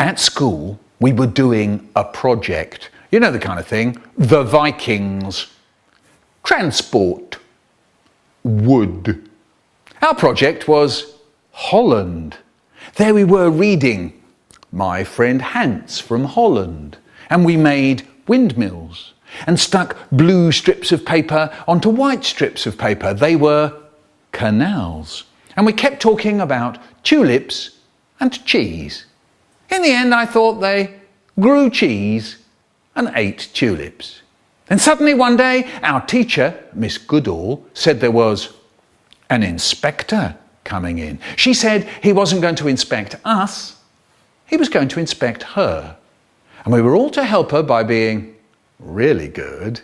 At school, we were doing a project. You know the kind of thing. The Vikings. Transport. Wood. Our project was Holland. There we were reading My Friend Hans from Holland. And we made windmills and stuck blue strips of paper onto white strips of paper. They were canals. And we kept talking about tulips and cheese. In the end, I thought they grew cheese and ate tulips. Then suddenly one day, our teacher, Miss Goodall, said there was an inspector coming in. She said he wasn't going to inspect us, he was going to inspect her. And we were all to help her by being really good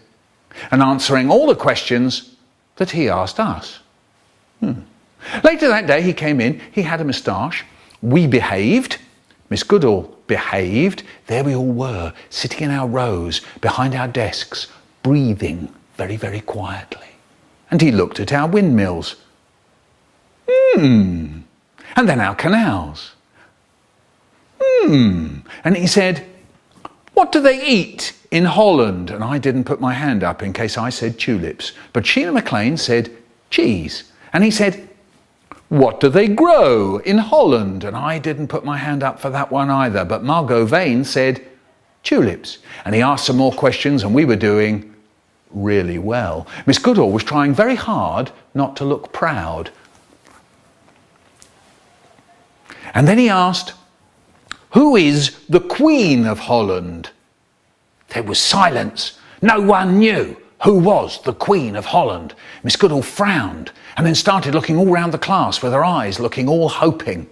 and answering all the questions that he asked us. Later that day he came in, he had a moustache, we behaved, Miss Goodall behaved, there we all were, sitting in our rows behind our desks, breathing very, very quietly. And he looked at our windmills. And then our canals. And he said, what do they eat in Holland? And I didn't put my hand up in case I said tulips. But Sheila MacLaine said cheese. And he said, what do they grow in Holland? And I didn't put my hand up for that one either. But Margot Vane said tulips. And he asked some more questions and we were doing really well. Miss Goodall was trying very hard not to look proud. And then he asked, who is the Queen of Holland? There was silence. No one knew who was the Queen of Holland. Miss Goodall frowned and then started looking all round the class with her eyes looking all hoping.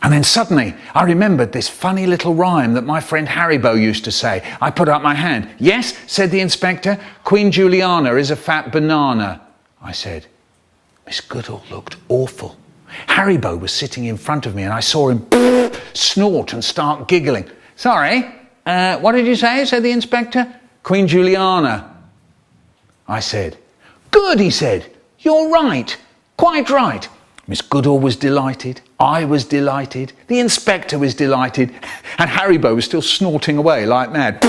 And then suddenly I remembered this funny little rhyme that my friend Haribo used to say. I put up my hand. Yes, said the inspector, Queen Juliana is a fat banana. I said, Miss Goodall looked awful. Haribo was sitting in front of me and I saw him snort and start giggling. Sorry, what did you say? Said the inspector. Queen Juliana. I said, good, he said. You're right, quite right. Miss Goodall was delighted. I was delighted. The inspector was delighted. And Haribo was still snorting away like mad.